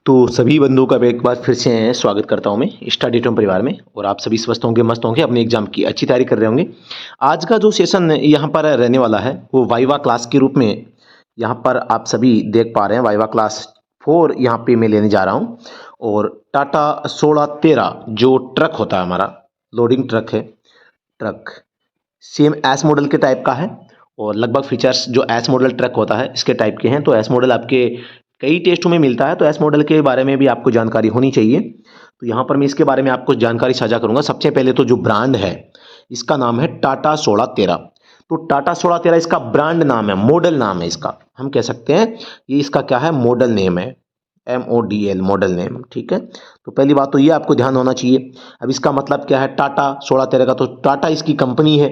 तो सभी बंधुओं का एक बार फिर से स्वागत करता हूं मैं स्टडी टूम परिवार में। और आप सभी स्वस्थ होंगे, मस्त होंगे, अपने एग्जाम की अच्छी तैयारी कर रहे होंगे। आज का जो सेशन यहाँ पर रहने वाला है वो वाइवा क्लास के रूप में यहाँ पर आप सभी देख पा रहे हैं। वाइवा क्लास 4 यहाँ पे मैं लेने जा रहा हूँ। और टाटा 1613 जो ट्रक होता है हमारा, लोडिंग ट्रक है, ट्रक सेम एस मॉडल के टाइप का है। और लगभग फीचर्स जो एस मॉडल ट्रक होता है इसके टाइप के हैं। तो एस मॉडल आपके कई टेस्टों में मिलता है, तो एस मॉडल के बारे में भी आपको जानकारी होनी चाहिए। तो यहाँ पर मैं इसके बारे में आपको जानकारी साझा करूंगा। सबसे पहले तो जो ब्रांड है इसका नाम है टाटा 1613। तो टाटा 1613 इसका ब्रांड नाम है, मॉडल नाम है इसका, हम कह सकते हैं ये इसका क्या है, मॉडल नेम है, MODL मॉडल नेम। ठीक है, तो पहली बात तो ये आपको ध्यान होना चाहिए। अब इसका मतलब क्या है टाटा 1613 का, तो टाटा इसकी कंपनी है,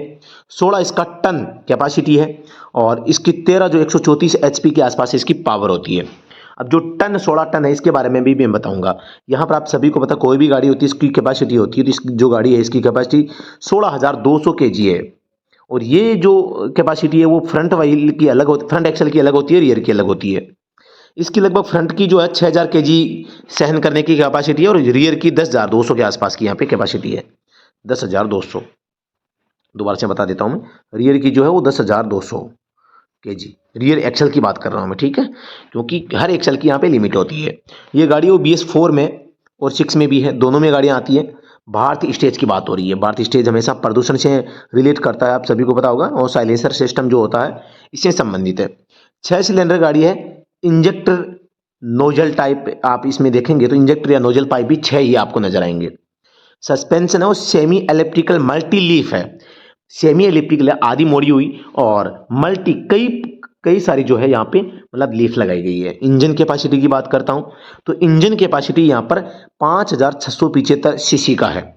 16 इसका टन कैपेसिटी है और इसकी 13 जो 134 HP के आसपास इसकी पावर होती है। अब जो टन 16 टन है इसके बारे में भी मैं बताऊंगा। यहाँ पर आप सभी को पता, कोई भी गाड़ी होती है इसकी कैपेसिटी होती है, तो इसकी जो गाड़ी है इसकी कैपेसिटी 16,200 kg है। और ये जो कैपेसिटी है वो फ्रंट व्हील की अलग होती, फ्रंट एक्सल की अलग होती है, रियर की अलग होती है। इसकी लगभग फ्रंट की जो है 6,000 kg सहन करने की कैपेसिटी है और रियर की 10,200 के आसपास की यहाँ पे कैपेसिटी है, 10,200। दोबारा से बता देता हूँ मैं, रियर की जो है वो 10,200 kg, रियर एक्सल की बात कर रहा हूँ मैं। ठीक है, क्योंकि हर एक्सल की यहाँ पे लिमिट होती है। ये गाड़ी वो BS4 में और 6 में भी है, दोनों में गाड़ियाँ आती हैं। भारत स्टेज की बात हो रही है। भारत स्टेज हमेशा प्रदूषण से रिलेट करता है, आप सभी को पता होगा, और साइलेंसर सिस्टम जो होता है इससे संबंधित है। 6 सिलेंडर गाड़ी है, इंजेक्टर नोजल टाइप आप इसमें देखेंगे तो इंजेक्टर या नोजल पाइप भी 6 ही आपको नजर आएंगे। सस्पेंशन है वो सेमी एलिप्टिकल मल्टी लीफ है, सेमी एलिप्टिकल आधी मोड़ी हुई और मल्टी कई कई सारी जो है यहाँ पे मतलब लीफ लगाई गई है। इंजन कैपेसिटी की बात करता हूँ तो इंजन कैपेसिटी यहाँ पर 5,675 सीसी का है।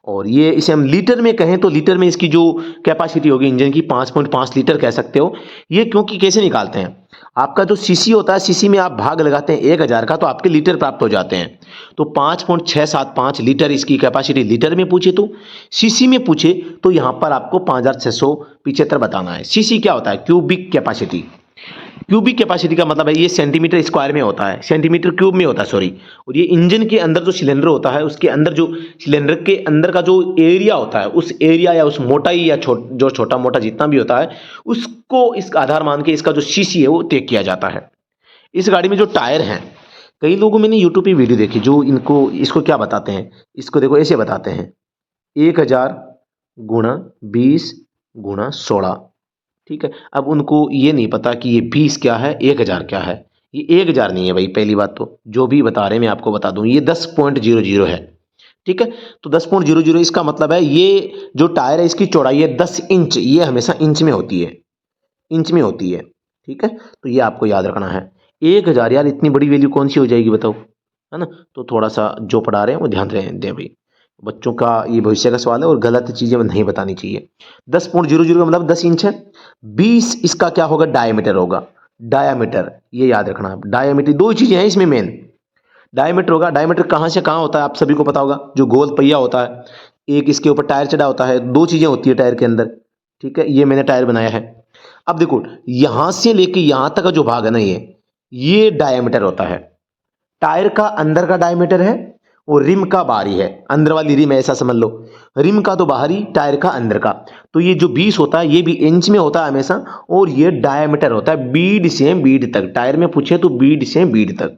और ये इसे हम लीटर में कहें तो लीटर में इसकी जो कैपेसिटी होगी इंजन की 5.5 लीटर कह सकते हो। ये क्योंकि कैसे निकालते हैं, आपका जो सीसी होता है, सीसी में आप भाग लगाते हैं 1000 का तो आपके लीटर प्राप्त हो जाते हैं। तो 5.675 लीटर इसकी कैपेसिटी लीटर में पूछे तो, सीसी में पूछे तो यहाँ पर आपको 5,675 बताना है। सीसी क्या होता है, क्यूबिक कैपेसिटी। क्यूबिक कैपेसिटी का मतलब है ये सेंटीमीटर स्क्वायर में होता है, सेंटीमीटर क्यूब में होता है, सॉरी। और ये इंजन के अंदर जो सिलेंडर होता है उसके अंदर जो सिलेंडर के अंदर का जो एरिया होता है, उस एरिया या उस मोटाई या जो छोटा मोटा जितना भी होता है उसको इस आधार मान के इसका जो सीसी है वो तय किया जाता है। इस गाड़ी में जो टायर हैं, कई लोगों मैंने यूट्यूब पे वीडियो देखी जो इनको इसको क्या बताते हैं, इसको देखो ऐसे बताते हैं 1000 गुणा 20 गुणा 16। ठीक है, अब उनको ये नहीं पता कि ये 20 क्या है, 1000 क्या है। ये 1000 नहीं है भाई, पहली बात तो जो भी बता रहे हैं मैं आपको बता दूं ये 10.00 है। ठीक है, तो 10.00 इसका मतलब है ये जो टायर है इसकी चौड़ाई है 10 इंच, ये हमेशा इंच में होती है, इंच में होती है। ठीक है, तो ये आपको याद रखना है। 1000 यार इतनी बड़ी वैल्यू कौन सी हो जाएगी बताओ, है ना। तो थोड़ा सा जो पढ़ा रहे हैं वो ध्यान दें भाई, बच्चों का ये भविष्य का सवाल है और गलत चीजें नहीं बतानी चाहिए। 10.00 का मतलब 10 इंच है। 20 इसका क्या होगा, डायमीटर होगा, डायमीटर, ये याद रखना है। डायमीटर दो चीजें हैं इसमें मेन, डायमीटर होगा। डायमीटर कहाँ से कहाँ होता है आप सभी को पता होगा, जो गोल पहिया होता है, एक इसके ऊपर टायर चढ़ा होता है, दो चीजें होती है टायर के अंदर। ठीक है, ये मैंने टायर बनाया है। अब देखो यहां से लेके यहां तक का जो भाग है ना, ये डायमीटर होता है। टायर का अंदर का डायमीटर है और रिम का बाहरी है, अंदर वाली रिम ऐसा समझ लो, रिम का तो बाहरी, टायर का अंदर का। तो ये जो 20 होता है ये भी इंच में होता है हमेशा, और ये डायमीटर होता है बीड से बीड तक। टायर में पूछे तो बीड से बीड तक।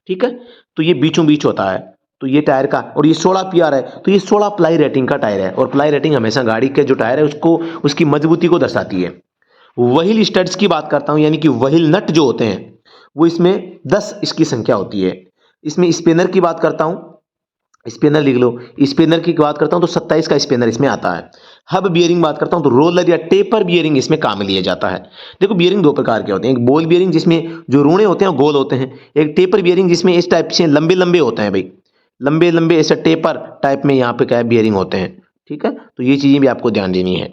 ठीक है, तो ये बीचों बीच होता है। तो ये टायर का, और ये 16 PR है, तो ये 16 प्लाई रेटिंग का टायर है। और प्लाई रेटिंग हमेशा गाड़ी के जो टायर है उसको, उसकी मजबूती को दर्शाती है। व्हील स्टड्स की बात करता हूं, यानी कि व्हील नट जो होते हैं वो इसमें 10 इसकी संख्या होती है। इसमें स्पिनर की बात करता हूं, स्पिनर लिख लो। स्पिनर की बात करता हूं तो 27 का स्पिनर इसमें आता है। हब बियरिंग बात करता हूं तो रोलर या टेपर बियरिंग इसमें काम में लिया जाता है। देखो बियरिंग दो प्रकार के होते हैं, एक बॉल बियरिंग जिसमें जो रूणे होते हैं गोल होते हैं, एक टेपर बियरिंग जिसमें इस टाइप से लंबे लंबे होते हैं भाई, लंबे लंबे ऐसे टेपर टाइप में यहाँ पे क्या है बियरिंग होते हैं। ठीक है, तो ये चीजें भी आपको ध्यान देनी है।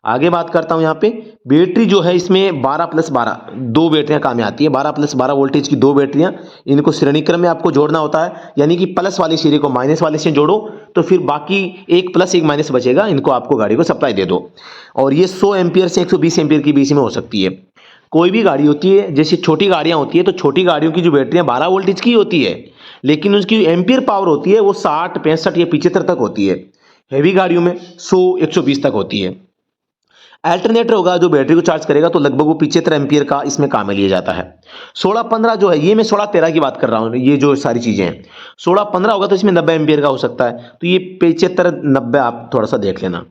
आगे बात करता हूं, यहाँ पे बैटरी जो है इसमें 12+12 दो बैटरियां काम में आती है। 12+12 वोल्टेज की दो बैटरियां, इनको श्रेणी क्रम में आपको जोड़ना होता है, यानी कि प्लस वाली सिरे को माइनस वाले से जोड़ो तो फिर बाकी एक प्लस एक माइनस बचेगा, इनको आपको गाड़ी को सप्लाई दे दो। और ये 100 एम्पियर से 120 एम्पियर के बीच में हो सकती है। कोई भी गाड़ी होती है, जैसे छोटी गाड़ियां होती है तो छोटी गाड़ियों की जो बैटरियां 12 वोल्टेज की होती है, लेकिन उसकी एम्पियर पावर होती है वो 60, 65 या 75 तक होती है। हैवी गाड़ियों में 100, 120 तक होती है। अल्टरनेटर होगा जो बैटरी को चार्ज करेगा तो लगभग वो 75 एम्पियर का इसमें काम में लिया जाता है। 16-15 जो है, ये मैं 16-13 की बात कर रहा हूँ, ये जो सारी चीजें हैं। 16-15 होगा तो इसमें 90 एम्पियर का हो सकता है, तो ये 75-90 आप थोड़ा सा देख लेना।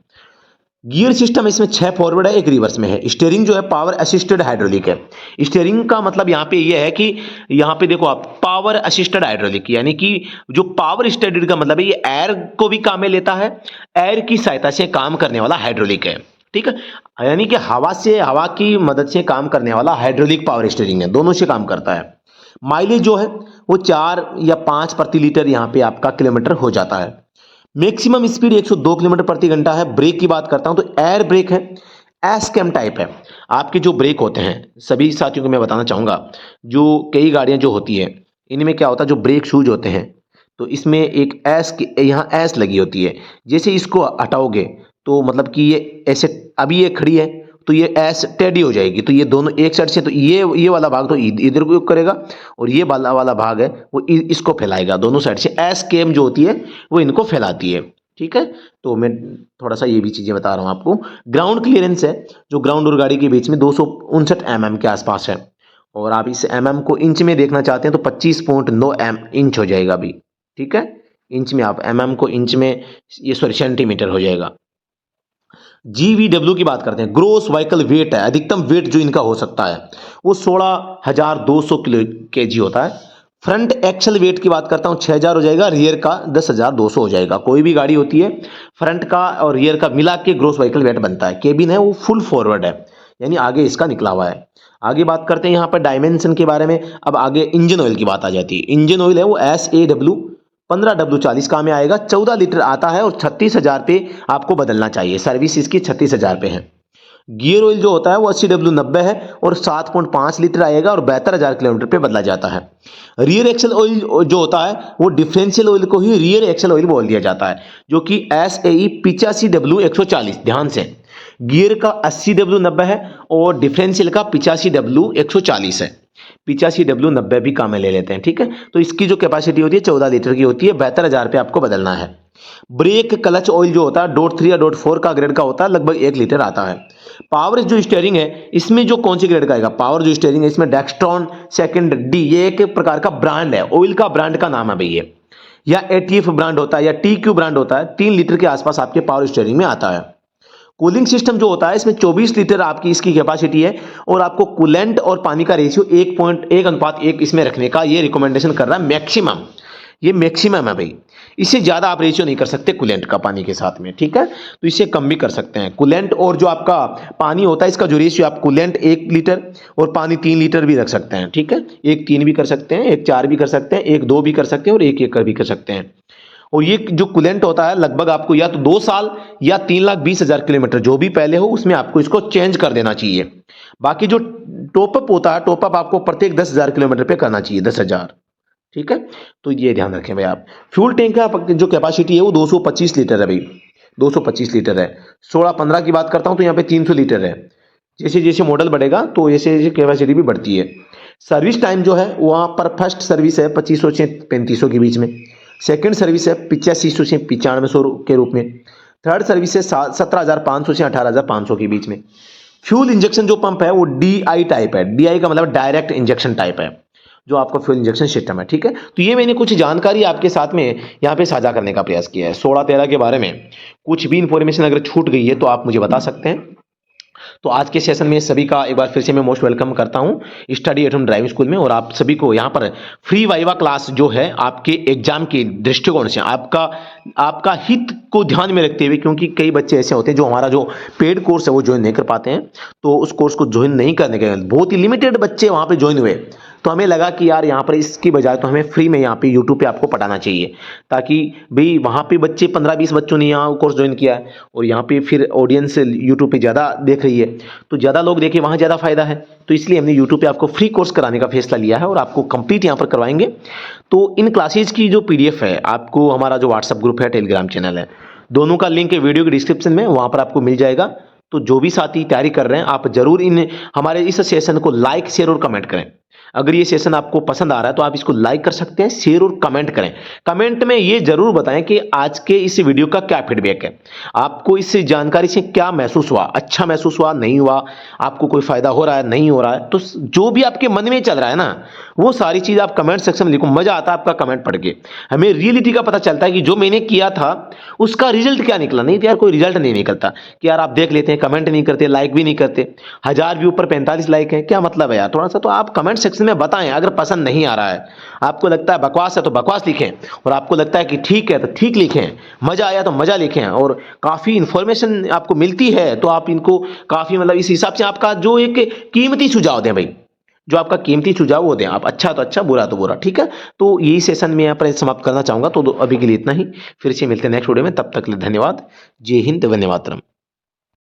गियर सिस्टम इसमें 6 फॉरवर्ड है, 1 रिवर्स में है। स्टीयरिंग जो है पावर असिस्टेड हाइड्रोलिक है। स्टीयरिंग का मतलब यहाँ पे ये है कि यहाँ पे देखो आप, पावर असिस्टेड हाइड्रोलिक, यानी कि जो पावर स्टेडेड का मतलब है ये एयर को भी काम में लेता है, एयर की सहायता से काम करने वाला हाइड्रोलिक है। ठीक है, यानी कि हवा की मदद से काम करने वाला हाइड्रोलिक पावर स्टीयरिंग है, दोनों से काम करता है। माइलेज जो है वो 4 या 5 प्रति लीटर यहाँ पे आपका किलोमीटर हो जाता है। मैक्सिमम स्पीड 102 किलोमीटर प्रति घंटा है। ब्रेक की बात करता हूं तो एयर ब्रेक है, एस कैम टाइप है। आपके जो ब्रेक होते हैं, सभी साथियों को मैं बताना चाहूंगा, जो कई गाड़ियां जो होती है इनमें क्या होता है, जो ब्रेक शूज होते हैं तो इसमें एक एस, यहाँ एस लगी होती है। जैसे इसको हटाओगे तो मतलब कि ये ऐसे, अभी ये खड़ी है तो ये एस टेडी हो जाएगी, तो ये दोनों एक साइड से, तो ये वाला भाग तो इधर को करेगा और ये वाला वाला भाग है वो इसको फैलाएगा दोनों साइड से। एस केम जो होती है वो इनको फैलाती है। ठीक है, तो मैं थोड़ा सा ये भी चीजें बता रहा हूं आपको। ग्राउंड क्लियरेंस है जो ग्राउंड और गाड़ी के बीच में 259 mm के आसपास है, और आप इस mm को इंच में देखना चाहते हैं तो 25.9 इंच हो जाएगा अभी। ठीक है, इंच में आप mm को इंच में, ये सॉरी सेंटीमीटर हो जाएगा। GVW की बात करते हैं, ग्रोस व्हीकल वेट है, अधिकतम वेट जो इनका हो सकता है वो 16,200 किलो केजी होता है। फ्रंट एक्सल वेट की बात करता हूं 6,000 हो जाएगा, रियर का 10,200 हो जाएगा। कोई भी गाड़ी होती है फ्रंट का और रियर का मिला के ग्रोस व्हीकल वेट बनता है। केबिन है वो फुल फॉरवर्ड है, यानी आगे इसका निकला हुआ है। आगे बात करते हैं यहाँ पर डायमेंशन के बारे में। अब आगे इंजन ऑयल की बात आ जाती है। इंजन ऑयल है वो SAW 15W40 काम में आएगा। 14 लीटर आता है और 36,000 पे आपको बदलना चाहिए। सर्विस इसकी 36,000 पे है। गियर ऑयल जो होता है वो 80W90 है और 7.5 लीटर आएगा और 72,000 किलोमीटर पे बदला जाता है। रियर एक्सल ऑयल जो होता है वो डिफरेंशियल ऑयल को ही रियर एक्सल ऑयल बोल दिया जाता है, जो कि SAE 85W140। ध्यान से, गियर का 80W90 है और डिफरेंशियल का 85W140 है। 85W90 भी काम में ले लेते हैं। ठीक है, तो इसकी जो कैपेसिटी होती है 14 लीटर की होती है। 72,000 पे आपको बदलना है। ब्रेक क्लच ऑयल जो होता है .3 या .4 का ग्रेड का होता है, लगभग 1 लीटर आता है। पावर जो स्टीयरिंग है इसमें जो कौन सी ग्रेड का आएगा, पावर जो स्टीयरिंग है इसमें डेक्स्ट्रॉन सेकंड डी, ये एक प्रकार का ब्रांड है, ऑयल का ब्रांड का नाम है भैया, या ATF ब्रांड होता है या TQ ब्रांड होता है। 3 लीटर के आसपास आपके पावर स्टीयरिंग में आता है। कूलिंग सिस्टम जो होता है इसमें 24 लीटर आपकी इसकी कैपेसिटी है और आपको कूलेंट और पानी का रेशियो 1.1:1 इसमें रखने का ये रिकमेंडेशन कर रहा है मैक्सिमम। ये मैक्सिमम है भाई, इससे ज्यादा आप रेशियो नहीं कर सकते कूलेंट का पानी के साथ में। ठीक है, तो इससे कम भी कर सकते हैं। कूलेंट और जो आपका पानी होता है इसका जो रेशियो, आप कूलेंट 1 लीटर और पानी 3 लीटर भी रख सकते हैं। ठीक है, 1-3 भी कर सकते हैं, 1-4 भी कर सकते हैं, 1-2 भी कर सकते हैं और 1-1 भी कर सकते हैं। और ये जो कूलेंट होता है लगभग आपको या तो 2 साल या 3,20,000 किलोमीटर जो भी पहले हो उसमें आपको इसको चेंज कर देना चाहिए। बाकी जो टॉपअप होता है, टॉपअप आपको प्रत्येक 10,000 किलोमीटर पे करना चाहिए, 10,000। ठीक है, तो ये ध्यान रखें भाई आप। फ्यूल टैंक का जो कैपेसिटी है वो 225 लीटर है भाई, 225 लीटर है। 16-15 की बात करता हूं तो यहाँ पे 300 लीटर है। जैसे जैसे मॉडल बढ़ेगा तो जैसे जैसे कैपेसिटी भी बढ़ती है। सर्विस टाइम जो है वहां पर फर्स्ट सर्विस है 2500 से 3500 के बीच में, सेकंड सर्विस है 8500 से 9500 के रूप में, थर्ड सर्विस है 17,500 से 18,500 के बीच में। फ्यूल इंजेक्शन जो पंप है वो DI टाइप है। DI का मतलब डायरेक्ट इंजेक्शन टाइप है, जो आपका फ्यूल इंजेक्शन सिस्टम है। ठीक है, तो ये मैंने कुछ जानकारी आपके साथ में यहाँ पे साझा करने का प्रयास किया है। 16-13 के बारे में कुछ भी इंफॉर्मेशन अगर छूट गई है तो आप मुझे बता सकते हैं। तो आज के सेशन में सभी का एक बार फिर से मैं मोस्ट वेलकम करता हूं study at home driving school में। और आप सभी को यहाँ पर फ्री वाइवा क्लास जो है आपके एग्जाम के दृष्टिकोण से आपका हित को ध्यान में रखते हुए, क्योंकि कई बच्चे ऐसे होते हैं जो हमारा जो पेड कोर्स है वो ज्वाइन नहीं कर पाते हैं, तो उस कोर्स को ज्वाइन नहीं करने के बहुत ही लिमिटेड बच्चे वहाँ पे ज्वाइन हुए, तो हमें लगा कि यार यहाँ पर इसकी बजाय तो हमें फ्री में यहाँ पे यूट्यूब पे आपको पढ़ाना चाहिए, ताकि भाई वहाँ पे बच्चे 15-20 बच्चों ने यहाँ कोर्स ज्वाइन किया है और यहाँ पे फिर ऑडियंस यूट्यूब पे ज़्यादा देख रही है, तो ज़्यादा लोग देखें वहाँ ज़्यादा फायदा है। तो इसलिए हमने यूट्यूब पे आपको फ्री कोर्स कराने का फैसला लिया है और आपको कंप्लीट यहाँ पर करवाएंगे। तो इन क्लासेज की जो PDF है आपको हमारा जो व्हाट्सअप ग्रुप है, टेलीग्राम चैनल है, दोनों का लिंक वीडियो के डिस्क्रिप्शन में वहाँ पर आपको मिल जाएगा। तो जो भी साथी तैयारी कर रहे हैं आप जरूर इन हमारे इस सेशन को लाइक शेयर और कमेंट करें। अगर ये सेशन आपको पसंद आ रहा है तो आप इसको लाइक कर सकते हैं, शेयर और कमेंट करें। कमेंट में ये जरूर बताएं कि आज के इस वीडियो का क्या फीडबैक है, आपको इस जानकारी से क्या महसूस हुआ, अच्छा महसूस हुआ, नहीं हुआ, आपको कोई फायदा हो रहा है, नहीं हो रहा है। तो जो भी आपके मन में चल रहा है ना, वो सारी चीज आप कमेंट सेक्शन में लिखो। मजा आता है आपका कमेंट पढ़ के, हमें रियलिटी का पता चलता है कि जो मैंने किया था उसका रिजल्ट क्या निकला। नहीं तो यार कोई रिजल्ट नहीं निकलता कि यार आप देख लेते हैं, कमेंट नहीं करते, लाइक भी नहीं करते, 1000 व्यू पर 45 लाइक है, क्या मतलब है यार। थोड़ा सा तो आप कमेंट सेक्शन में बताएं। अगर पसंद नहीं आ रहा है, आपको लगता है बकवास है तो बकवास लिखें, और आपको लगता है कि ठीक है तो ठीक लिखें, मजा आया तो मजा लिखें। और काफी इंफॉर्मेशन आपको मिलती है तो आप इनको काफी मतलब इस हिसाब से आपका जो एक कीमती सुझाव दें भाई, जो आपका कीमती सुझाव वो दें आप, अच्छा तो अच्छा, बुरा तो बुरा, ठीक है। तो यही सेशन में यहाँ पर समाप्त करना चाहूंगा। तो अभी के लिए इतना ही, फिर से मिलते हैं नेक्स्ट वीडियो में, तब तक के लिए धन्यवाद। जय हिंद, वंदे मातरम।